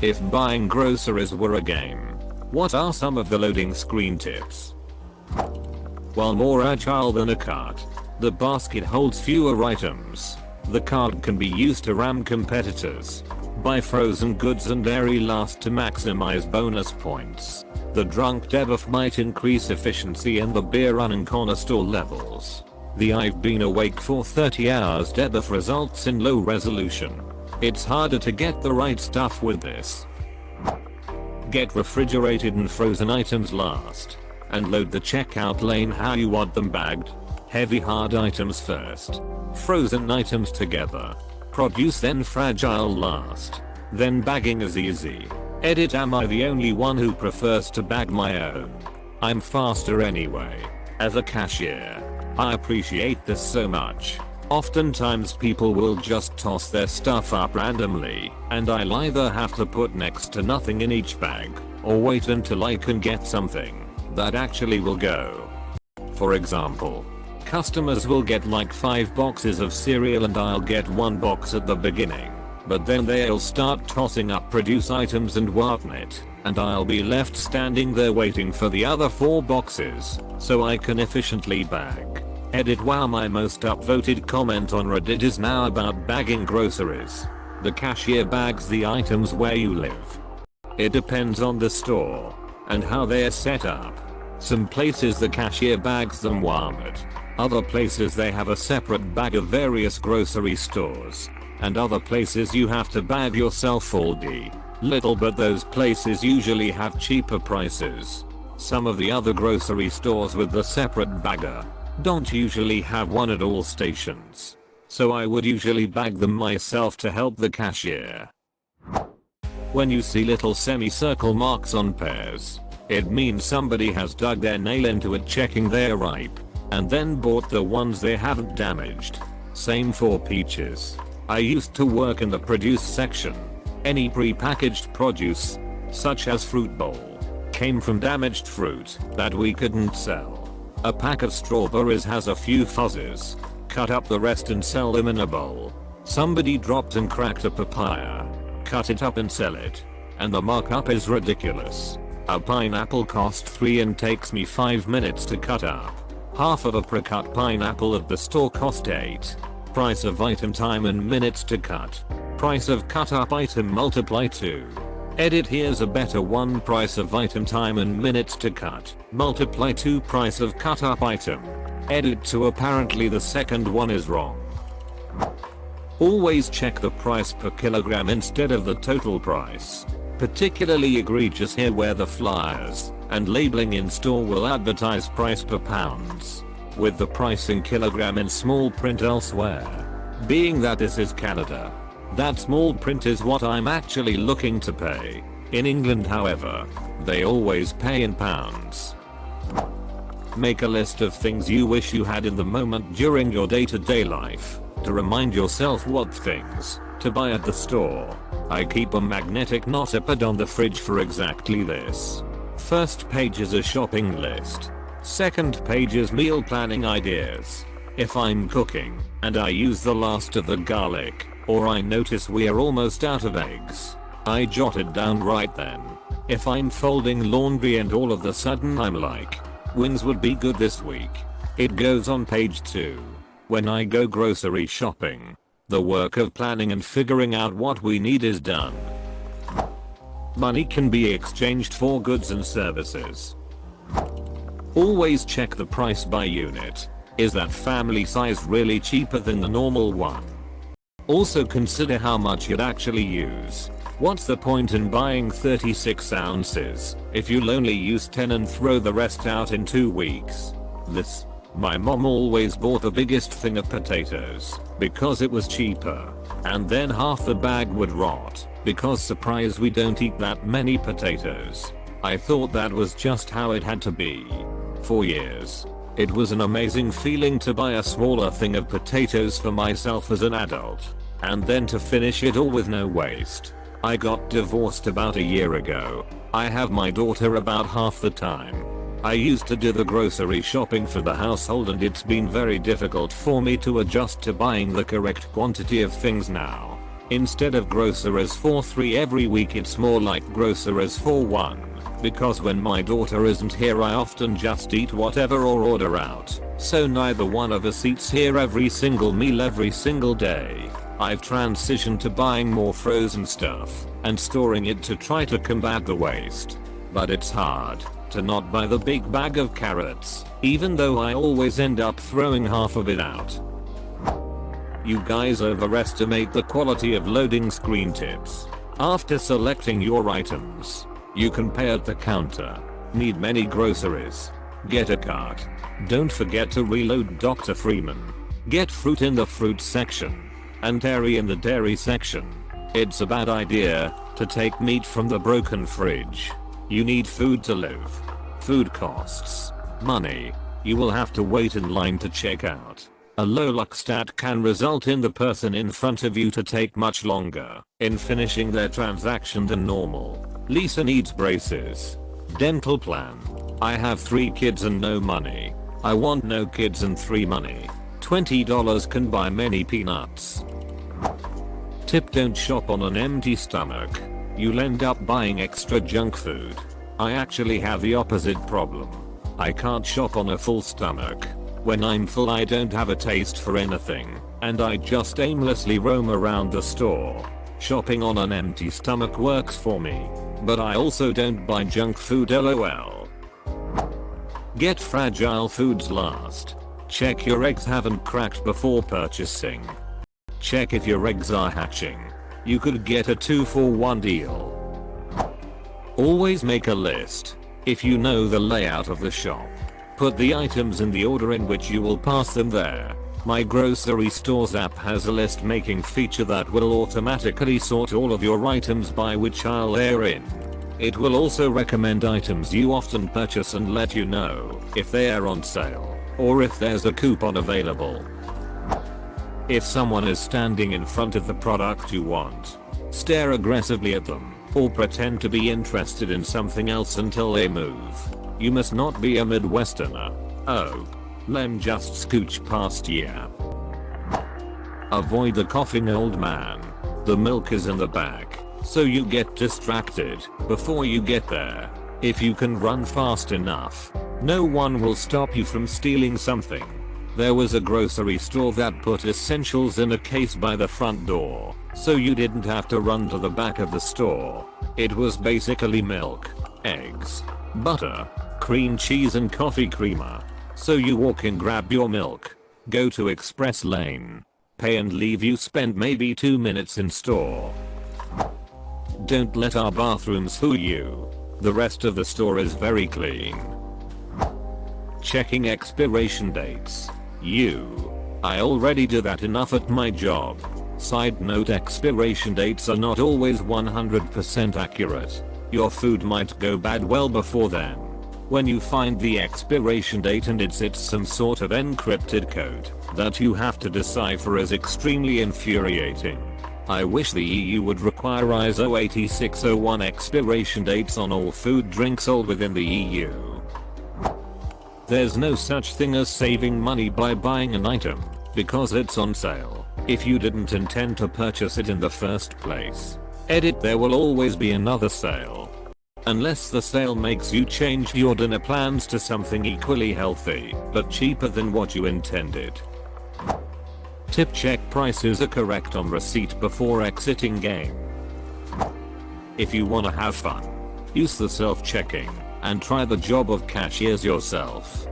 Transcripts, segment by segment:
If buying groceries were a game, what are some of the loading screen tips? While more agile than a cart, the basket holds fewer items. The cart can be used to ram competitors. Buy frozen goods and dairy last to maximize bonus points. The drunk debuff might increase efficiency and the beer run and corner store levels. The I've been awake for 30 hours debuff results in low resolution. It's harder to get the right stuff with this. Get refrigerated and frozen items last. And load the checkout lane how you want them bagged. Heavy hard items first. Frozen items together. Produce then fragile last. Then bagging is easy. Edit: am I the only one who prefers to bag my own? I'm faster anyway. As a cashier, I appreciate this so much. Oftentimes people will just toss their stuff up randomly, and I'll either have to put next to nothing in each bag, or wait until I can get something that actually will go. For example, customers will get like 5 boxes of cereal and I'll get 1 box at the beginning, but then they'll start tossing up produce items and whatnot, and I'll be left standing there waiting for the other 4 boxes, so I can efficiently bag. Edit: wow, my most upvoted comment on Reddit is now about bagging groceries. The cashier bags the items where you live. It depends on the store and how they're set up. Some places the cashier bags them warmed. Other places they have a separate bag of various grocery stores. And other places you have to bag yourself all day. Little, but those places usually have cheaper prices. Some of the other grocery stores with the separate bagger don't usually have one at all stations. So I would usually bag them myself to help the cashier. When you see little semicircle marks on pears, it means somebody has dug their nail into it checking they're ripe, and then bought the ones they haven't damaged. Same for peaches. I used to work in the produce section. Any pre-packaged produce, such as fruit bowl, came from damaged fruit that we couldn't sell. A pack of strawberries has a few fuzzes. Cut up the rest and sell them in a bowl. Somebody dropped and cracked a papaya. Cut it up and sell it. And the markup is ridiculous. A pineapple cost 3 and takes me 5 minutes to cut up. Half of a pre-cut pineapple at the store cost 8. Price of item time and minutes to cut. Price of cut up item multiply 2. Edit: here's a better one. Price of item time and minutes to cut. Multiply 2 price of cut up item. Edit: to apparently the second one is wrong. Always check the price per kilogram instead of the total price. Particularly egregious here where the flyers and labeling in store will advertise price per pounds, with the price in kilogram in small print elsewhere. Being that this is Canada, that small print is what I'm actually looking to pay. In England, however, they always pay in pounds. Make a list of things you wish you had in the moment during your day-to-day life, to remind yourself what things to buy at the store. I keep a magnetic knotpad on the fridge for exactly this. First page is a shopping list. Second page is meal planning ideas. If I'm cooking and I use the last of the garlic, or I notice we're almost out of eggs, I jot it down right then. If I'm folding laundry and all of a sudden I'm like, wings would be good this week, it goes on page 2. When I go grocery shopping, the work of planning and figuring out what we need is done. Money can be exchanged for goods and services. Always check the price by unit. Is that family size really cheaper than the normal one? Also consider how much you'd actually use. What's the point in buying 36 ounces if you'll only use 10 and throw the rest out in 2 weeks? My mom always bought the biggest thing of potatoes because it was cheaper, and then half the bag would rot because surprise we don't eat that many potatoes. I thought that was just how it had to be. For years, it was an amazing feeling to buy a smaller thing of potatoes for myself as an adult, and then to finish it all with no waste. I got divorced about a year ago. I have my daughter about half the time. I used to do the grocery shopping for the household and it's been very difficult for me to adjust to buying the correct quantity of things now. Instead of Groceries for 3 every week, it's more like Groceries for 1. Because when my daughter isn't here, I often just eat whatever or order out. So neither one of us eats here every single meal every single day. I've transitioned to buying more frozen stuff and storing it to try to combat the waste. But it's hard to not buy the big bag of carrots, even though I always end up throwing half of it out. You guys overestimate the quality of loading screen tips. After selecting your items, you can pay at the counter. Need many groceries? Get a cart. Don't forget to reload Dr. Freeman. Get fruit in the fruit section and dairy in the dairy section. It's a bad idea to take meat from the broken fridge. You need food to live. Food costs money. You will have to wait in line to check out. A low luck stat can result in the person in front of you to take much longer in finishing their transaction than normal. Lisa needs braces. Dental plan. I have 3 kids and no money. I want no kids and 3 money. $20 can buy many peanuts. Tip: don't shop on an empty stomach. You'll end up buying extra junk food. I actually have the opposite problem. I can't shop on a full stomach. When I'm full, I don't have a taste for anything, and I just aimlessly roam around the store. Shopping on an empty stomach works for me, but I also don't buy junk food, lol. Get fragile foods last. Check your eggs haven't cracked before purchasing. Check if your eggs are hatching. You could get a 2-for-1 deal. Always make a list. If you know the layout of the shop, put the items in the order in which you will pass them there. My grocery stores app has a list making feature that will automatically sort all of your items by which aisle they're in. It will also recommend items you often purchase and let you know if they are on sale or if there's a coupon available. If someone is standing in front of the product you want, stare aggressively at them or pretend to be interested in something else until they move. You must not be a Midwesterner. Oh, lem just scooch past ya. Avoid the coughing old man. The milk is in the back, so you get distracted before you get there. If you can run fast enough, no one will stop you from stealing something. There was a grocery store that put essentials in a case by the front door, so you didn't have to run to the back of the store. It was basically milk, eggs, butter, cream cheese and coffee creamer. So you walk in, grab your milk, go to express lane, pay and leave. You spend maybe 2 minutes in store. Don't let our bathrooms fool you. The rest of the store is very clean. Checking expiration dates. I already do that enough at my job. Side note: expiration dates are not always 100% accurate. Your food might go bad well before then. When you find the expiration date and it's some sort of encrypted code that you have to decipher, is extremely infuriating. I wish the EU would require ISO 8601 expiration dates on all food drinks sold within the EU. There's no such thing as saving money by buying an item because it's on sale if you didn't intend to purchase it in the first place. Edit: there will always be another sale. Unless the sale makes you change your dinner plans to something equally healthy but cheaper than what you intended. Tip: check prices are correct on receipt before exiting game. If you wanna have fun, use the self-checking and try the job of cashiers yourself.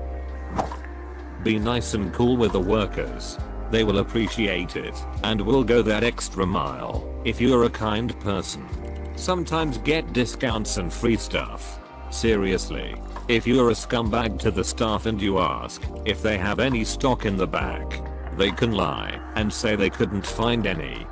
Be nice and cool with the workers. They will appreciate it and will go that extra mile if you're a kind person. Sometimes get discounts and free stuff. Seriously, if you're a scumbag to the staff and you ask if they have any stock in the back, they can lie and say they couldn't find any.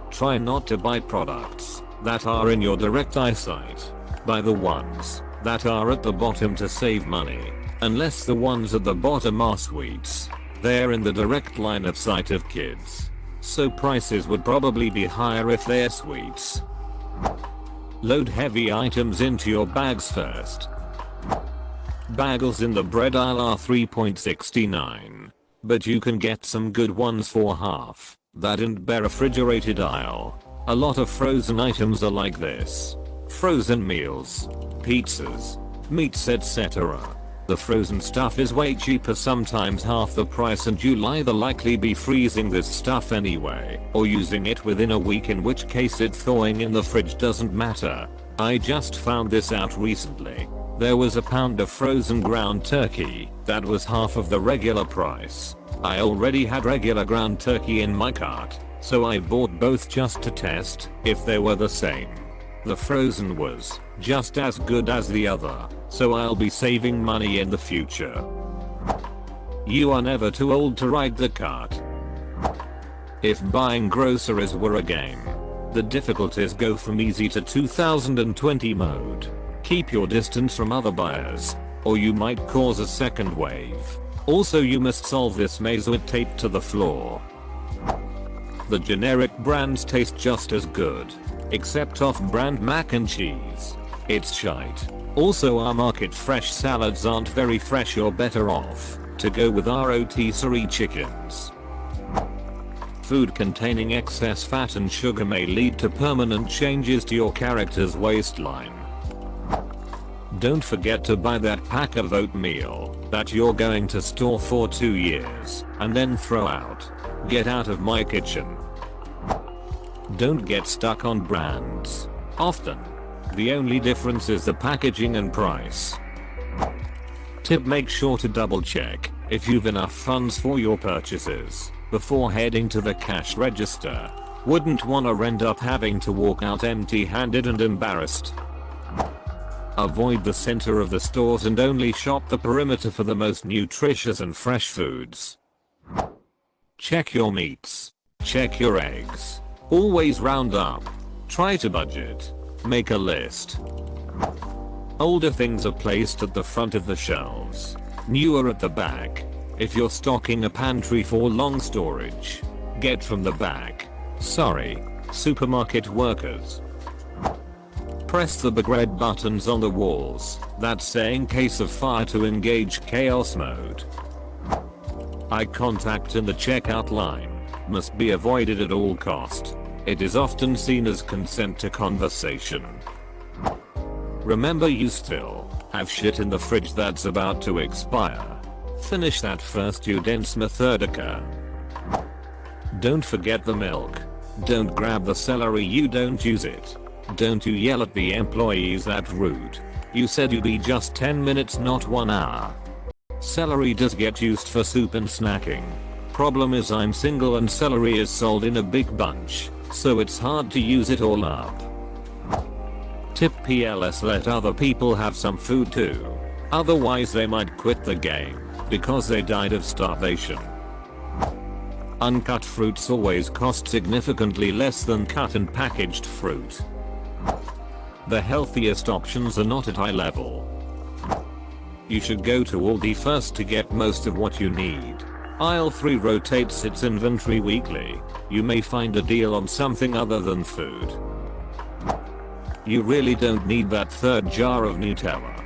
Try not to buy products that are in your direct eyesight. Buy the ones that are at the bottom to save money. Unless the ones at the bottom are sweets, they're in the direct line of sight of kids, so prices would probably be higher if they're sweets. Load heavy items into your bags first. Bagels in the bread aisle are $3.69, but you can get some good ones for half. That and bare refrigerated aisle. A lot of frozen items are like this. Frozen meals, pizzas, meats, etc. The frozen stuff is way cheaper, sometimes half the price, and you'll either likely be freezing this stuff anyway or using it within a week, in which case it thawing in the fridge doesn't matter. I just found this out recently. There was a pound of frozen ground turkey that was half of the regular price. I already had regular ground turkey in my cart, so I bought both just to test if they were the same. The frozen was just as good as the other, so I'll be saving money in the future. You are never too old to ride the cart. If buying groceries were a game, the difficulties go from easy to 2020 mode. Keep your distance from other buyers, or you might cause a second wave. Also, you must solve this maze with tape to the floor. The generic brands taste just as good, except off-brand mac and cheese. It's shite. Also, our market fresh salads aren't very fresh. You're better off to go with rotisserie chickens. Food containing excess fat and sugar may lead to permanent changes to your character's waistline. Don't forget to buy that pack of oatmeal that you're going to store for 2 years and then throw out. Get out of my kitchen. Don't get stuck on brands. Often, the only difference is the packaging and price. Tip: make sure to double check if you've enough funds for your purchases before heading to the cash register. Wouldn't wanna end up having to walk out empty-handed and embarrassed. Avoid the center of the stores and only shop the perimeter for the most nutritious and fresh foods. Check your meats. Check your eggs. Always round up. Try to budget. Make a list. Older things are placed at the front of the shelves. Newer at the back. If you're stocking a pantry for long storage, get from the back. Sorry, supermarket workers. Press the big red buttons on the walls that say "in case of fire" to engage chaos mode. Eye contact in the checkout line must be avoided at all cost. It is often seen as consent to conversation. Remember, you still have shit in the fridge that's about to expire. Finish that first, you dense methodica. Don't forget the milk. Don't grab the celery, you don't use it. Don't you yell at the employees, that rude. You said you'd be just 10 minutes, not 1 hour. Celery does get used for soup and snacking. Problem is, I'm single and celery is sold in a big bunch, so it's hard to use it all up. Tip: PLS, let other people have some food too. Otherwise they might quit the game because they died of starvation. Uncut fruits always cost significantly less than cut and packaged fruit. The healthiest options are not at eye level. You should go to Aldi first to get most of what you need. Aisle 3 rotates its inventory weekly. You may find a deal on something other than food. You really don't need that third jar of Nutella.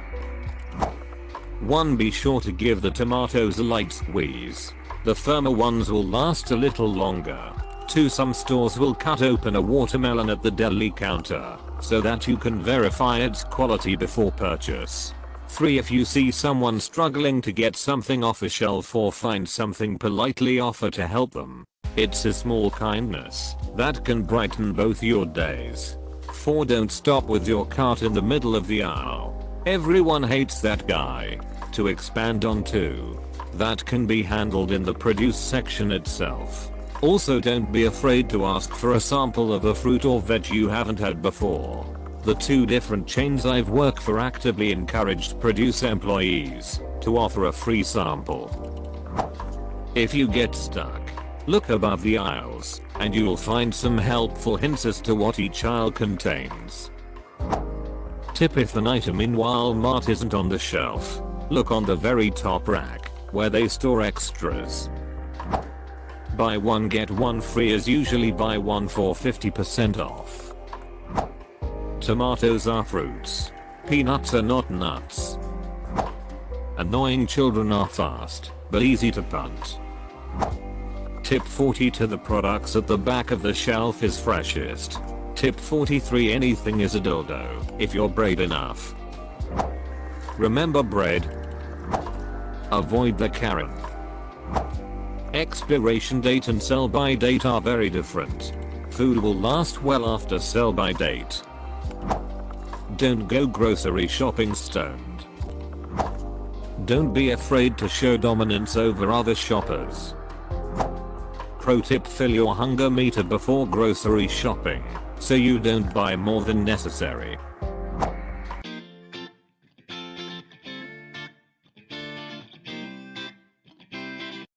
1. Be sure to give the tomatoes a light squeeze. The firmer ones will last a little longer. 2. Some stores will cut open a watermelon at the deli counter so that you can verify its quality before purchase. 3. If you see someone struggling to get something off a shelf or find something, politely offer to help them. It's a small kindness that can brighten both your days. 4. Don't stop with your cart in the middle of the aisle. Everyone hates that guy. To expand on 2, that can be handled in the produce section itself. Also, don't be afraid to ask for a sample of a fruit or veg you haven't had before. The 2 different chains I've worked for actively encouraged produce employees to offer a free sample. If you get stuck, look above the aisles and you'll find some helpful hints as to what each aisle contains. Tip: if an item in Walmart isn't on the shelf, look on the very top rack where they store extras. Buy one get one free is usually buy one for 50% off. Tomatoes are fruits. Peanuts are not nuts. Annoying children are fast, but easy to punt. Tip 42, the products at the back of the shelf is freshest. Tip 43, anything is a dildo if you're brave enough. Remember bread? Avoid the Karen. Expiration date and sell by date are very different. Food will last well after sell by date. Don't go grocery shopping stoned. Don't be afraid to show dominance over other shoppers. Pro tip, fill your hunger meter before grocery shopping, so you don't buy more than necessary.